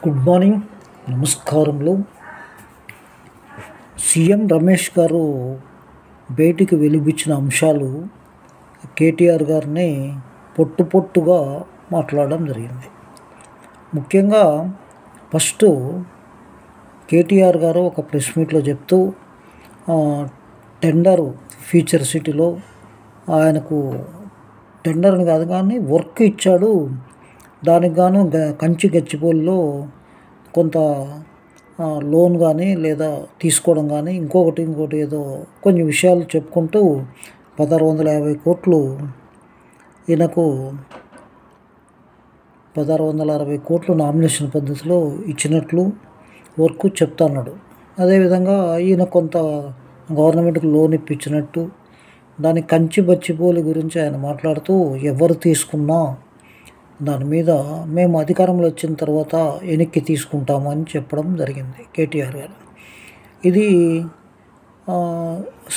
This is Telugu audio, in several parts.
గుడ్ మార్నింగ్, నమస్కారములు. సీఎం రమేష్ గారు బయటికి వెలిబుచ్చిన అంశాలు కేటీఆర్ గారిని పొట్టుగా మాట్లాడడం జరిగింది. ముఖ్యంగా ఫస్ట్ కేటీఆర్ గారు ఒక ప్రెస్ మీట్లో చెప్తూ టెండరు ఫ్యూచర్ సిటీలో ఆయనకు టెండర్ని కాదు కానీ వర్క్ ఇచ్చాడు. దానికి గాను కంచి గచ్చిబౌలిలో కొంత లోన్ కానీ లేదా తీసుకోవడం కానీ ఇంకోటి ఏదో కొన్ని విషయాలు చెప్పుకుంటూ 1650 కోట్లు ఈయనకు 1660 కోట్లు నామినేషన్ పద్ధతిలో ఇచ్చినట్లు వర్క్ చెప్తున్నాడు. అదేవిధంగా ఈయన కొంత గవర్నమెంట్కి లోన్ ఇప్పించినట్టు దాని కంచి గచ్చిబౌలి గురించి ఆయన మాట్లాడుతూ ఎవరు తీసుకున్నా దాని మీద మేము అధికారంలో వచ్చిన తర్వాత వెనక్కి తీసుకుంటామని చెప్పడం జరిగింది కేటీఆర్ గారు. ఇది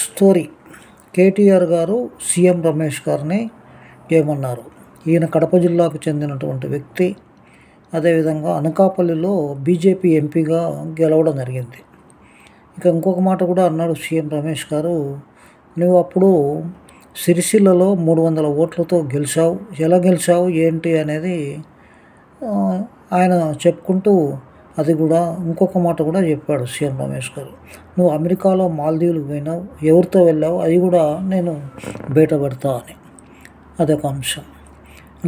స్టోరీ. కేటీఆర్ గారు సీఎం రమేష్ గారిని ఏమన్నారు? ఈయన కడప జిల్లాకు చెందినటువంటి వ్యక్తి. అదేవిధంగా అనకాపల్లిలో బీజేపీ ఎంపీగా గెలవడం జరిగింది. ఇక ఇంకొక మాట కూడా అన్నాడు సీఎం రమేష్ గారు, నువ్వు అప్పుడు సిరిసిల్లలో 300 ఓట్లతో గెలిచావు, ఎలా గెలిచావు ఏంటి అనేది ఆయన చెప్పుకుంటూ అది కూడా ఇంకొక మాట కూడా చెప్పాడు సీఎం రమేష్ గారు. నువ్వు అమెరికాలో మాల్దీవులకు పోయినావు, ఎవరితో వెళ్ళావు అది కూడా నేను బయటపడతా అని. అదొక అంశం.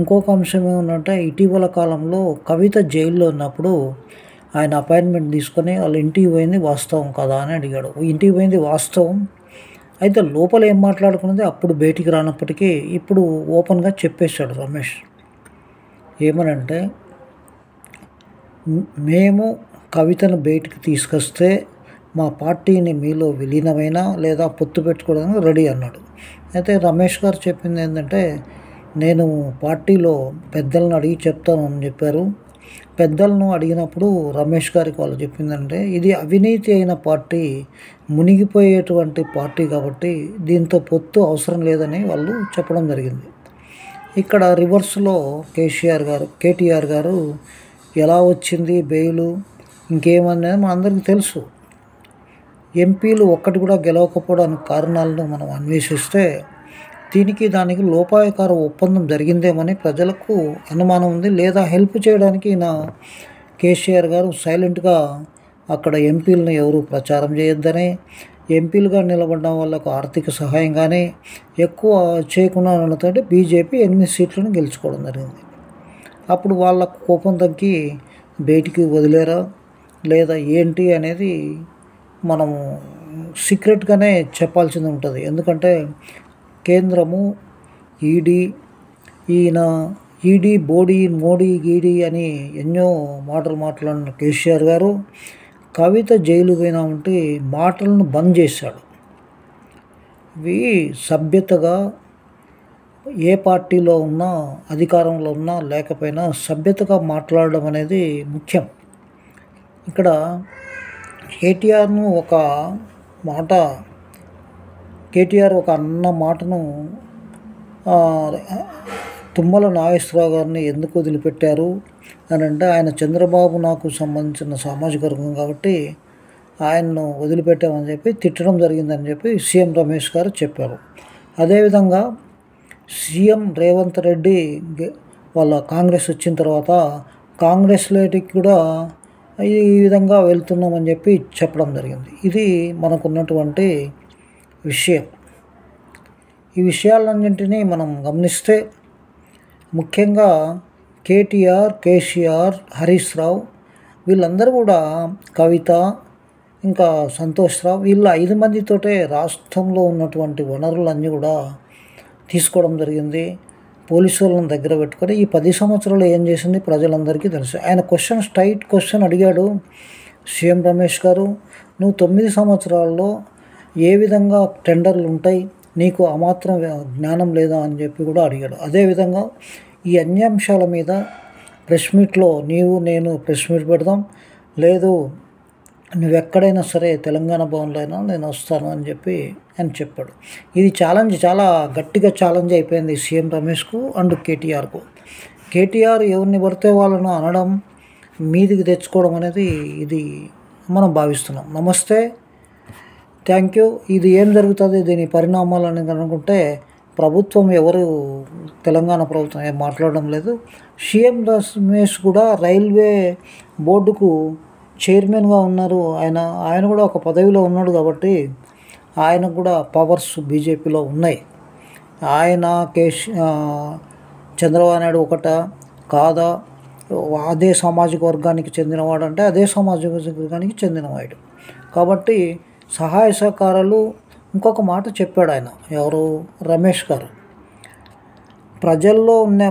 ఇంకొక అంశం ఏమంటే ఇటీవల కాలంలో కవిత జైల్లో ఉన్నప్పుడు ఆయన అపాయింట్మెంట్ తీసుకొని వాళ్ళ ఇంటికి పోయింది వాస్తవం కదా అని అడిగాడు. ఇంటికి పోయింది వాస్తవం, అయితే లోపల ఏం మాట్లాడుకున్నది అప్పుడు బయటికి రానప్పటికీ ఇప్పుడు ఓపెన్గా చెప్పేశాడు రమేష్. ఏమనంటే, మేము కవితను బయటికి తీసుకొస్తే మా పార్టీని మీలో విలీనమైనా లేదా పొత్తు పెట్టుకోవడానికి రెడీ అన్నాడు. అయితే రమేష్ గారు చెప్పింది ఏంటంటే, నేను పార్టీలో పెద్దలను అడిగి చెప్తాను అని చెప్పారు. పెద్దలను అడిగినప్పుడు రమేష్ గారికి వాళ్ళు చెప్పిందంటే, ఇది అవినీతి అయిన పార్టీ, మునిగిపోయేటువంటి పార్టీ కాబట్టి దీంతో పొత్తు అవసరం లేదని వాళ్ళు చెప్పడం జరిగింది. ఇక్కడ రివర్స్లో కేటీఆర్ గారు ఎలా వచ్చింది బెయిలు ఇంకేమనేది మనందరికీ తెలుసు. ఎంపీలు ఒక్కటి కూడా గెలవకపోవడానికి కారణాలను మనం అన్వేషిస్తే దానికి లోపాయకార ఒప్పందం జరిగిందేమని ప్రజలకు అనుమానం ఉంది. లేదా హెల్ప్ చేయడానికి కేసీఆర్ గారు సైలెంట్గా అక్కడ ఎంపీలను ఎవరు ప్రచారం చేయొద్దని, ఎంపీలుగా నిలబడడం వాళ్ళకు ఆర్థిక సహాయం కానీ ఎక్కువ చేయకుండా ఉండటంతో బీజేపీ 8 సీట్లను గెలుచుకోవడం జరిగింది. అప్పుడు వాళ్ళ కోపం తగ్గి బయటికి వదిలేరా లేదా ఏంటి అనేది మనము సీక్రెట్గానే చెప్పాల్సింది ఉంటుంది. ఎందుకంటే కేంద్రము ఈడీ మోడీ గీడీ అని ఎన్నో మాటలు మాట్లాడిన కేసీఆర్ గారు కవిత జైలు పోయినా ఉంటే మాటలను బంద్ చేశాడు. ఇవి సభ్యతగా ఏ పార్టీలో ఉన్నా అధికారంలో ఉన్నా లేకపోయినా సభ్యతగా మాట్లాడడం అనేది ముఖ్యం. ఇక్కడ కేటీఆర్ ఒక అన్న మాటను తుమ్మల నాగేశ్వరరావు గారిని ఎందుకు వదిలిపెట్టారు అని అంటే, ఆయన చంద్రబాబు నాకు సంబంధించిన సామాజిక వర్గం కాబట్టి ఆయన్ను వదిలిపెట్టామని చెప్పి తిట్టడం జరిగిందని చెప్పి సీఎం రమేష్ గారు చెప్పారు. అదేవిధంగా సీఎం రేవంత్ రెడ్డి వాళ్ళ కాంగ్రెస్ వచ్చిన తర్వాత కాంగ్రెస్లోకి కూడా ఈ విధంగా వెళ్తున్నామని చెప్పి చెప్పడం జరిగింది. ఇది మనకున్నటువంటి విషయం. ఈ విషయాలన్నింటినీ మనం గమనిస్తే ముఖ్యంగా కేసీఆర్, హరీష్ రావు వీళ్ళందరూ కూడా, కవిత ఇంకా సంతోష్ రావు, వీళ్ళ 5 మందితోటే రాష్ట్రంలో ఉన్నటువంటి వనరులన్నీ కూడా తీసుకోవడం జరిగింది. పోలీసు వాళ్ళని దగ్గర పెట్టుకొని ఈ 10 సంవత్సరాలు ఏం చేసింది ప్రజలందరికీ తెలుసు. ఆయన స్ట్రైట్ క్వశ్చన్ అడిగాడు సీఎం రమేష్ గారు, నువ్వు 9 సంవత్సరాల్లో ఏ విధంగా టెండర్లు ఉంటాయి, నీకు ఆ మాత్రం జ్ఞానం లేదా అని చెప్పి కూడా అడిగాడు. అదేవిధంగా ఈ అన్ని అంశాల మీద ప్రెస్ మీట్లో నేను ప్రెస్ మీట్ పెడదాం, లేదు నువ్వెక్కడైనా సరే తెలంగాణ భవన్లో అయినా నేను వస్తాను అని చెప్పి ఆయన చెప్పాడు. ఇది చాలా గట్టిగా ఛాలెంజ్ అయిపోయింది సీఎం రమేష్కు అండ్ కేటీఆర్కు. కేటీఆర్ ఎవరిని పడితే వాళ్ళను అనడం, మీదికి తెచ్చుకోవడం అనేది ఇది మనం భావిస్తున్నాం. నమస్తే, థ్యాంక్ యూ. ఇది ఏం జరుగుతుంది, దీని పరిణామాలు అనేది అనుకుంటే ప్రభుత్వం తెలంగాణ ప్రభుత్వం ఏం మాట్లాడడం లేదు. సీఎం రమేష్ కూడా రైల్వే బోర్డుకు చైర్మన్గా ఉన్నారు. ఆయన కూడా ఒక పదవిలో ఉన్నాడు కాబట్టి ఆయనకు కూడా పవర్స్ బీజేపీలో ఉన్నాయి. ఆయన చంద్రబాబు నాయుడు కాదా, అదే సామాజిక వర్గానికి చెందినవాడు అంటే అదే సామాజిక వర్గానికి చెందినవాడు కాబట్టి సహాయ సహకారాలు. ఇంకొక మాట చెప్పాడు ఆయన, ఎవరు, రమేష్ గారు, ప్రజల్లో ఉన్న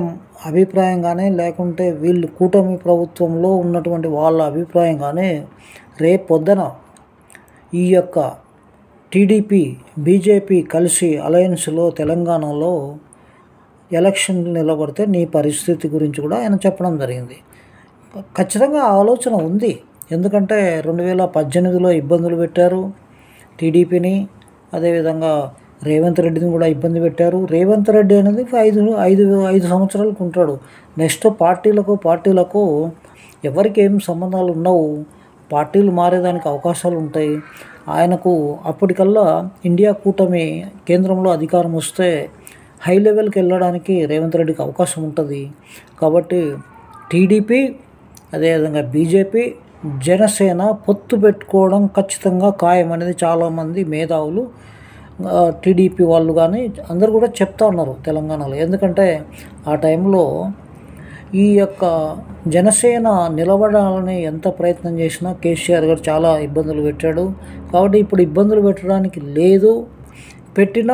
అభిప్రాయం కానీ లేకుంటే వీళ్ళు కూటమి ప్రభుత్వంలో ఉన్నటువంటి వాళ్ళ అభిప్రాయం కానీ రేపొద్దున ఈ యొక్క టీడీపీ బీజేపీ కలిసి అలయన్స్లో తెలంగాణలో ఎలక్షన్ నిలబడితే నీ పరిస్థితి గురించి కూడా ఆయన చెప్పడం జరిగింది. ఖచ్చితంగా ఆలోచన ఉంది. ఎందుకంటే 2018లో ఇబ్బందులు పెట్టారు టీడీపీని, అదేవిధంగా రేవంత్ రెడ్డిని కూడా ఇబ్బంది పెట్టారు. రేవంత్ రెడ్డి అనేది 5 సంవత్సరాలకు ఉంటాడు. నెక్స్ట్ పార్టీలకు ఎవరికి ఏం సంబంధాలు ఉండవు, పార్టీలు మారేదానికి అవకాశాలు ఉంటాయి. ఆయనకు అప్పటికల్లా ఇండియా కూటమి కేంద్రంలో అధికారం వస్తే హై లెవెల్కి వెళ్ళడానికి రేవంత్ రెడ్డికి అవకాశం ఉంటుంది. కాబట్టి టీడీపీ, అదేవిధంగా బీజేపీ, జనసేన పొత్తు పెట్టుకోవడం ఖచ్చితంగా ఖాయం అనేది చాలామంది మేధావులు, టీడీపీ వాళ్ళు కానీ అందరూ కూడా చెప్తా ఉన్నారు తెలంగాణలో. ఎందుకంటే ఆ టైంలో ఈ యొక్క జనసేన నిలబడాలని ఎంత ప్రయత్నం చేసినా కేసీఆర్ గారు చాలా ఇబ్బందులు పెట్టాడు. కాబట్టి ఇప్పుడు ఇబ్బందులు పెట్టడానికి లేదు, పెట్టిన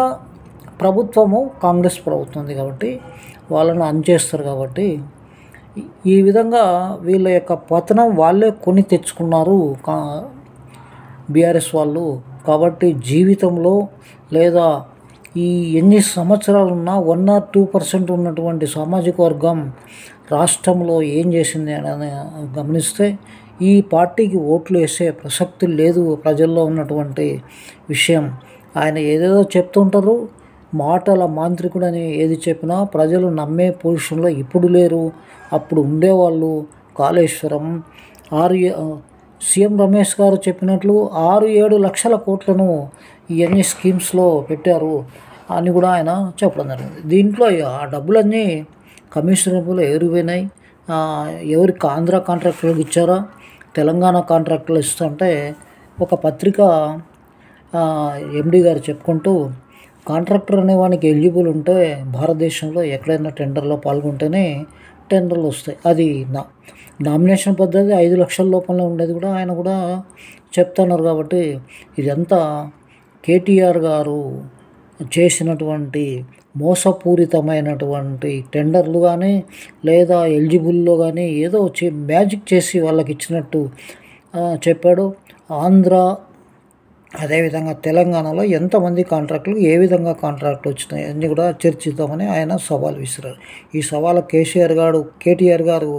ప్రభుత్వము కాంగ్రెస్ ప్రభుత్వం ఉంది కాబట్టి వాళ్ళను అణచేస్తారు. కాబట్టి ఈ విధంగా వీళ్ళ యొక్క పతనం వాళ్ళే కొని తెచ్చుకున్నారు బీఆర్ఎస్ వాళ్ళు. కాబట్టి జీవితంలో లేదా ఈ ఎన్ని సంవత్సరాలున్నా 1 or 2% ఉన్నటువంటి సామాజిక వర్గం రాష్ట్రంలో ఏం చేసింది అని గమనిస్తే ఈ పార్టీకి ఓట్లు వేసే ప్రసక్తి లేదు ప్రజల్లో ఉన్నటువంటి విషయం. ఆయన ఏదేదో చెప్తుంటారు, మాటల మాంత్రికుడని ఏది చెప్పినా ప్రజలు నమ్మే పొజిషన్లో ఇప్పుడు లేరు. అప్పుడు ఉండేవాళ్ళు. కాళేశ్వరం సీఎం రమేష్ గారు చెప్పినట్లు 6-7 లక్షల కోట్లను ఇవన్నీ స్కీమ్స్లో పెట్టారు అని కూడా ఆయన చెప్పడం జరిగింది. దీంట్లో ఆ డబ్బులన్నీ కమిషన్ డబ్బులు ఎవరిపోయినాయి, ఎవరికి ఆంధ్ర కాంట్రాక్టర్లకు ఇచ్చారా, తెలంగాణ కాంట్రాక్టర్లు ఇస్తుంటే ఒక పత్రిక ఎండి గారు చెప్పుకుంటూ, కాంట్రాక్టర్ అనేవానికి ఎలిజిబుల్ ఉంటే భారతదేశంలో ఎక్కడైనా టెండర్లో పాల్గొంటేనే టెండర్లు వస్తాయి. అది నామినేషన్ పద్ధతి 5 లక్షల లోపల ఉండేది కూడా ఆయన కూడా చెప్తున్నారు. కాబట్టి ఇదంతా కేటీఆర్ గారు చేసినటువంటి మోసపూరితమైనటువంటి టెండర్లు కానీ లేదా ఎలిజిబుల్లో కానీ ఏదో మ్యాజిక్ చేసి వాళ్ళకి ఇచ్చినట్టు చెప్పాడు. ఆంధ్ర అదేవిధంగా తెలంగాణలో ఎంతమంది కాంట్రాక్టులు, ఏ విధంగా కాంట్రాక్ట్లు వచ్చినాయి అన్నీ కూడా చర్చిద్దామని ఆయన సవాల్ విసిరారు. ఈ సవాల్ కేటీఆర్ గారు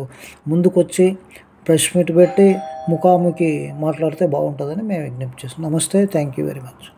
ముందుకొచ్చి ప్రెస్ మీట్ పెట్టి ముఖాముఖి మాట్లాడితే బాగుంటుందని మేము విజ్ఞప్తి చేస్తాం. నమస్తే, థ్యాంక్ యూ వెరీ మచ్.